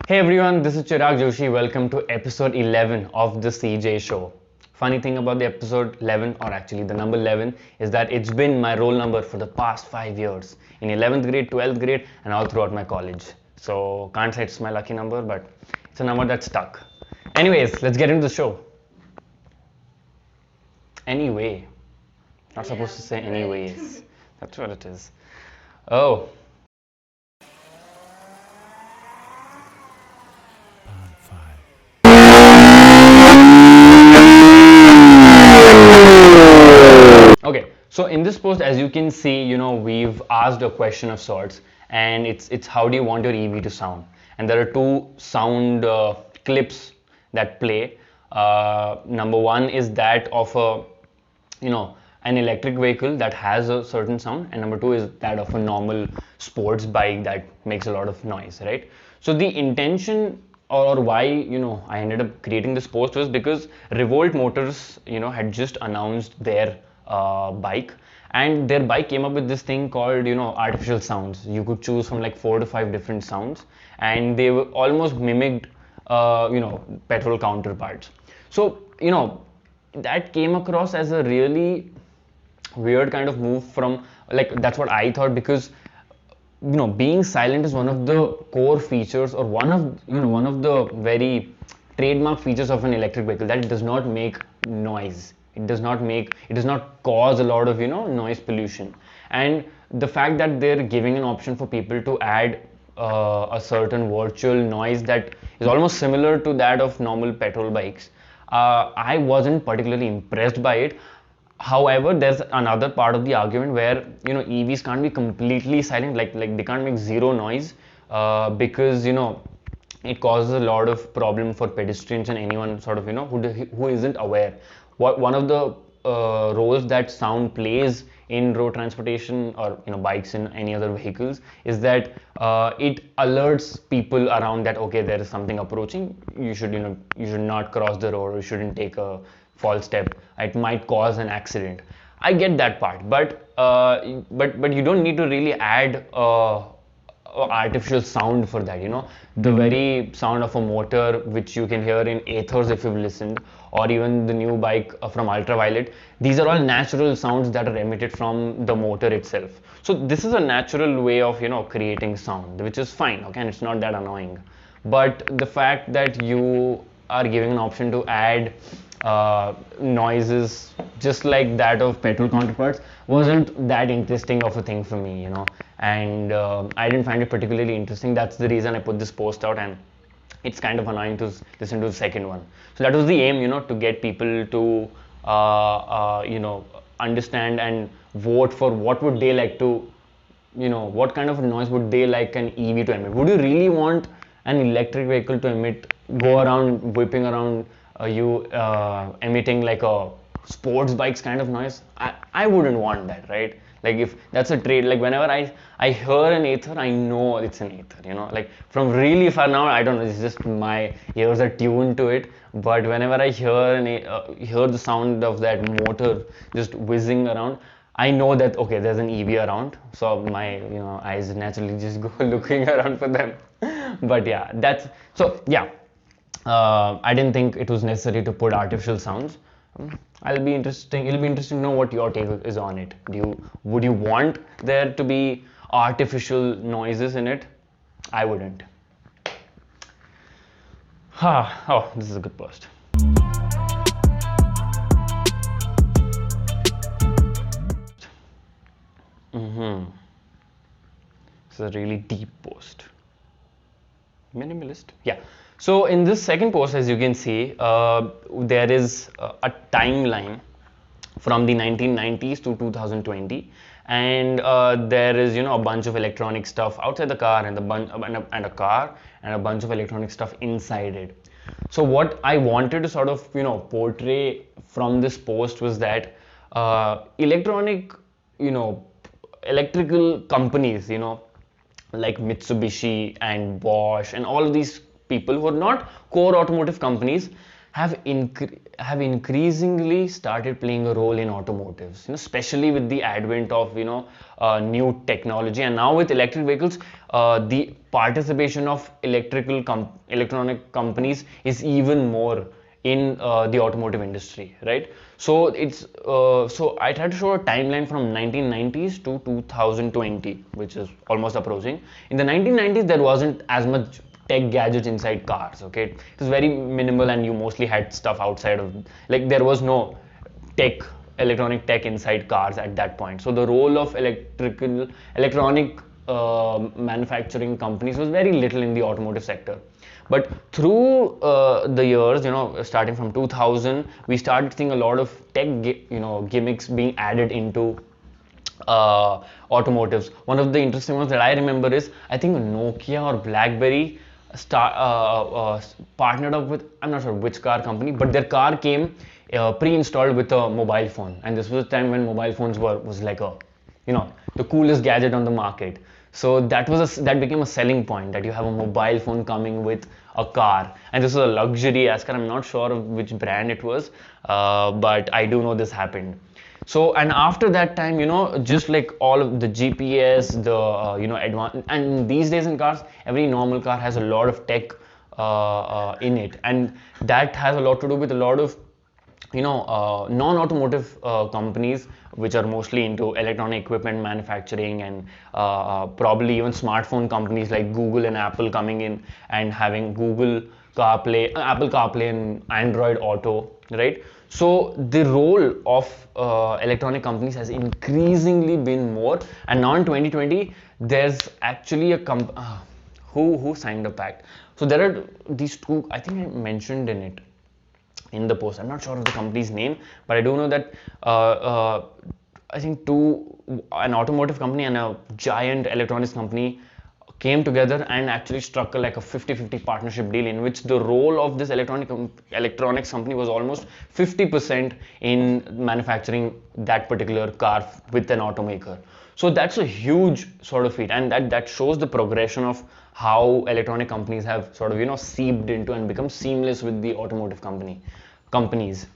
Hey everyone, this is Chirag Joshi. Welcome to episode 11 of the CJ show. Funny thing about the episode 11, or actually the number 11, is that it's been my roll number for the past 5 years in 11th grade, 12th grade, and all throughout my college. So, can't say it's my lucky number, but it's a number that stuck. Anyways, let's get into the show. Anyway, not supposed to say anyways. That's what it is. Oh, okay, so in this post, as you can see, we've asked a question of sorts, and it's how do you want your EV to sound? And there are two sound clips that play. Number one is that of an electric vehicle that has a certain sound, and number two is that of a normal sports bike that makes a lot of noise, right? So the intention or why I ended up creating this post was because Revolt Motors had just announced their bike, and their bike came up with this thing called artificial sounds. You could choose from like 4 to 5 different sounds, and they were almost mimicked petrol counterparts. So that came across as a really weird kind of move from, like, that's what I thought, because being silent is one of the core features, or one of the very trademark features of an electric vehicle, that it does not make noise. It does not cause a lot of noise pollution. And the fact that they're giving an option for people to add a certain virtual noise that is almost similar to that of normal petrol bikes, I wasn't particularly impressed by it. However, there's another part of the argument where EVs can't be completely silent, like they can't make zero noise, because it causes a lot of problem for pedestrians and anyone sort of who isn't aware. One of the roles that sound plays in road transportation, or bikes and any other vehicles, is that it alerts people around that, okay, there is something approaching. You should not cross the road, or you shouldn't take a false step. It might cause an accident. I get that part, but you don't need to really add artificial sound for that. The very sound of a motor, which you can hear in Aethers if you've listened, or even the new bike from Ultraviolet, these are all natural sounds that are emitted from the motor itself. So this is a natural way of creating sound, which is fine, okay, and it's not that annoying. But the fact that you are giving an option to add noises just like that of petrol counterparts wasn't that interesting of a thing for me, and I didn't find it particularly interesting. That's the reason I put this post out, and it's kind of annoying to listen to the second one. So that was the aim, to get people to understand and vote for what would they like to, what kind of noise would they like an EV to emit. Would you really want an electric vehicle to go around whipping around emitting like a sports bikes kind of noise? I wouldn't want that, right? Like, if that's a trade, like whenever I hear an Aether, I know it's an Aether, like from really far now, I don't know, it's just my ears are tuned to it. But whenever I hear the sound of that motor just whizzing around, I know that, okay, there's an EV around, so my eyes naturally just go looking around for them. But yeah, I didn't think it was necessary to put artificial sounds. It'll be interesting to know what your take is on it. Would you want there to be artificial noises in it? I wouldn't. Oh, this is a good post. It's a really deep post. Minimalist. Yeah. So in this second post, as you can see, there is a timeline from the 1990s to 2020, and there is a bunch of electronic stuff outside the car, and a car and a bunch of electronic stuff inside it. So what I wanted to sort of portray from this post was that electrical companies, like Mitsubishi and Bosch and all of these people who are not core automotive companies, have increasingly started playing a role in automotives, especially with the advent of new technology. And now with electric vehicles, the participation of electronic companies is even more in the automotive industry, right? So so I tried to show a timeline from 1990s to 2020, which is almost approaching. In the 1990s, there wasn't as much tech gadgets inside cars. Okay, it was very minimal, and you mostly had stuff outside of, like, there was no electronic tech inside cars at that point. So the role of electronic manufacturing companies was very little in the automotive sector. But through the years, starting from 2000, we started seeing a lot of tech gimmicks being added into automotives. One of the interesting ones that I remember is, I think Nokia or BlackBerry partnered up with, I'm not sure which car company, but their car came pre-installed with a mobile phone. And this was a time when mobile phones was like the coolest gadget on the market. So that became a selling point, that you have a mobile phone coming with a car. And this was a luxury ass car. I'm not sure of which brand it was, but I do know this happened. So, and after that time, just like all of the GPS, the advanced, and these days in cars, every normal car has a lot of tech in it, and that has a lot to do with a lot of non-automotive companies, which are mostly into electronic equipment manufacturing, and probably even smartphone companies like Google and Apple coming in and having Apple CarPlay and Android Auto, right? So the role of electronic companies has increasingly been more, and now in 2020, there's actually a who signed a pact. So there are these two, I think I mentioned in the post. I'm not sure of the company's name, but I do know that I think an automotive company and a giant electronics company came together and actually struck like a 50-50 partnership deal, in which the role of this electronics company was almost 50% in manufacturing that particular car with an automaker. So that's a huge sort of feat, and that shows the progression of how electronic companies have sort of seeped into and become seamless with the automotive companies.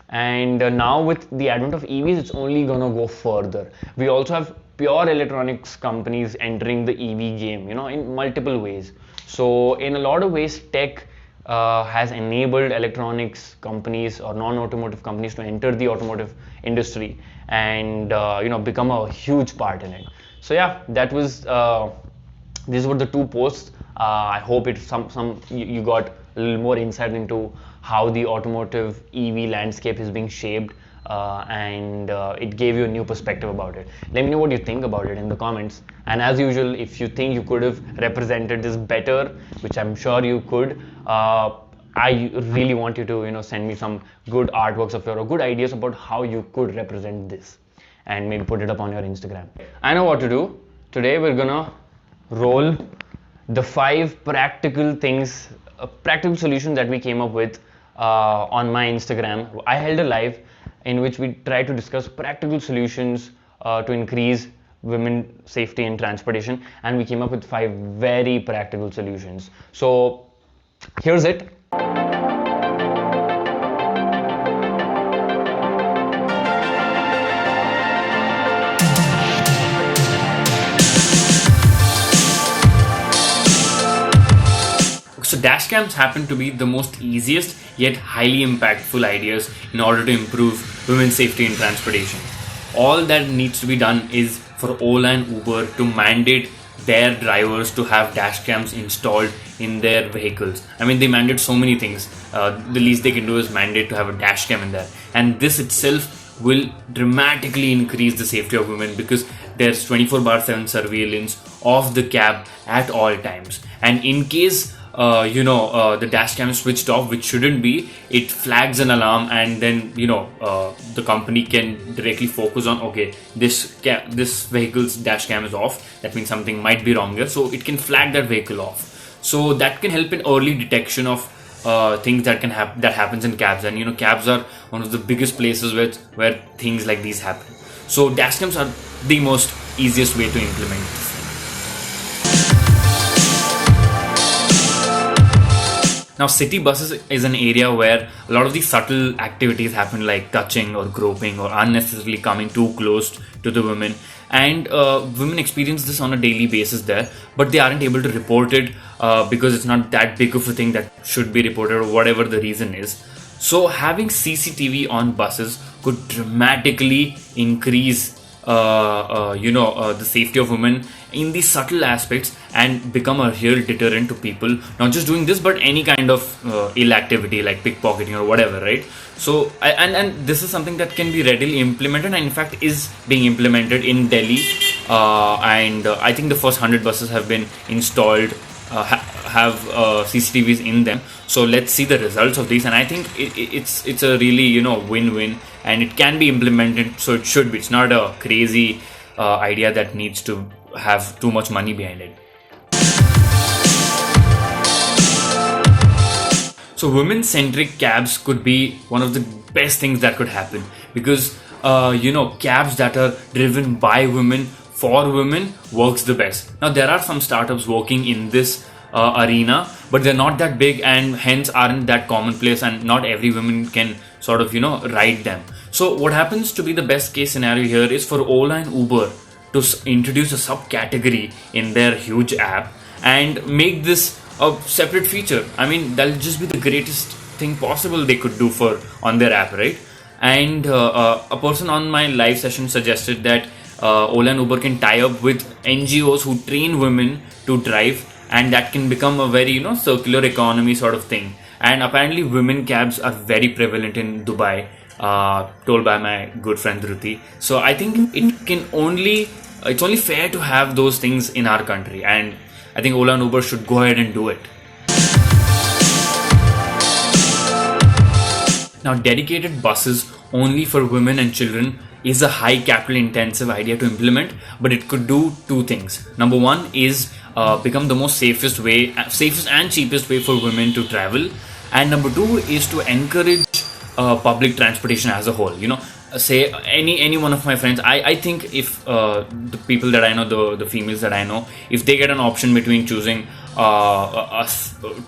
And now with the advent of EVs, it's only gonna go further. We also have pure electronics companies entering the EV game, in multiple ways. So in a lot of ways, tech has enabled electronics companies or non-automotive companies to enter the automotive industry and become a huge part in it. So yeah, that was these were the two posts. I hope you got a little more insight into how the automotive EV landscape is being shaped, and it gave you a new perspective about it. Let me know what you think about it in the comments. And as usual, if you think you could have represented this better, which I'm sure you could, I really want you to send me some good artworks of or good ideas about how you could represent this, and maybe put it up on your Instagram. I know what to do. Today we're gonna roll the 5 practical things, practical solutions that we came up with on my Instagram. I held a live in which we tried to discuss practical solutions to increase women safety in transportation, and we came up with 5 very practical solutions. So here's it. So dash cams happen to be the most easiest yet highly impactful ideas in order to improve women's safety in transportation. All that needs to be done is for Ola and Uber to mandate their drivers to have dash cams installed in their vehicles. I mean, they mandate so many things. The least they can do is mandate to have a dash cam in there. And this itself will dramatically increase the safety of women, because there's 24/7 surveillance of the cab at all times. And in case the dash cam is switched off, which shouldn't be, it flags an alarm, and then the company can directly focus on, okay, this vehicle's dash cam is off. That means something might be wrong here, so it can flag that vehicle off. So that can help in early detection of things that happens in cabs. And cabs are one of the biggest places where things like these happen. So dash cams are the most easiest way to implement this. Now, city buses is an area where a lot of these subtle activities happen, like touching or groping or unnecessarily coming too close to the women. And women experience this on a daily basis there, but they aren't able to report it because it's not that big of a thing that should be reported, or whatever the reason is. So, having CCTV on buses could dramatically increase the safety of women in these subtle aspects and become a real deterrent to people not just doing this but any kind of ill activity like pickpocketing or whatever, right? So and this is something that can be readily implemented, and in fact is being implemented in Delhi, and I think the first 100 buses have been installed, have CCTVs in them. So let's see the results of these, and I think it's a really win-win, and it can be implemented. So it should be. It's not a crazy idea that needs to have too much money behind it. So women-centric cabs could be one of the best things that could happen, because cabs that are driven by women for women works the best. Now there are some startups working in this arena, but they're not that big and hence aren't that commonplace, and not every woman can sort of ride them. So what happens to be the best case scenario here is for Ola and Uber to introduce a subcategory in their huge app and make this a separate feature. I mean, that'll just be the greatest thing possible they could do on their app, right? And a person on my live session suggested that Ola and Uber can tie up with NGOs who train women to drive, and that can become a very circular economy sort of thing. And apparently women cabs are very prevalent in Dubai, told by my good friend Dhruti. So I think it's only fair to have those things in our country, and I think Ola and Uber should go ahead and do it. Now, dedicated buses only for women and children is a high capital intensive idea to implement, but it could do two things. Number one is become the most safest and cheapest way for women to travel, and number two is to encourage public transportation as a whole. Say any one of my friends, I think if the people that I know, the females that I know, if they get an option between choosing a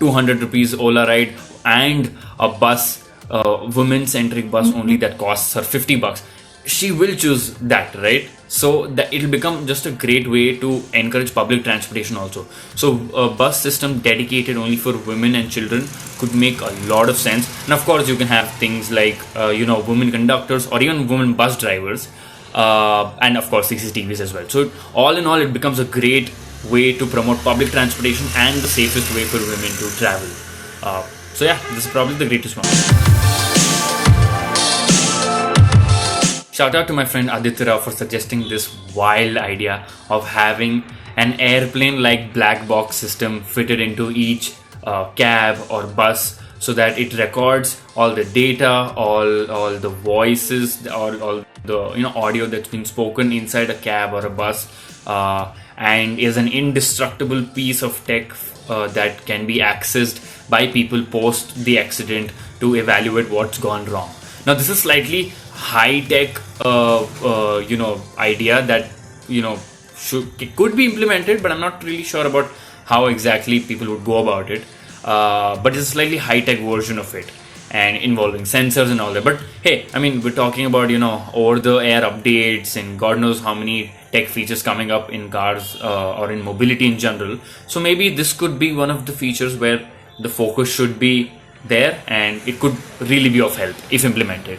200 rupees Ola ride and a bus, women-centric bus only that costs her 50 bucks, she will choose that, right? So that it'll become just a great way to encourage public transportation also. So a bus system dedicated only for women and children could make a lot of sense. And of course you can have things like women conductors or even women bus drivers, and of course CCTVs as well. So all in all, it becomes a great way to promote public transportation and the safest way for women to travel. So yeah, this is probably the greatest one. Shout out to my friend Aditya Rao for suggesting this wild idea of having an airplane-like black box system fitted into each cab or bus, so that it records all the data, all the voices, all the audio that's been spoken inside a cab or a bus, and is an indestructible piece of tech that can be accessed by people post the accident to evaluate what's gone wrong. Now this is slightly high-tech idea that could be implemented, but I'm not really sure about how exactly people would go about it. But it's a slightly high-tech version of it, and involving sensors and all that. But hey, I mean, we're talking about over-the-air updates and God knows how many tech features coming up in cars or in mobility in general. So maybe this could be one of the features where the focus should be there, and it could really be of help if implemented.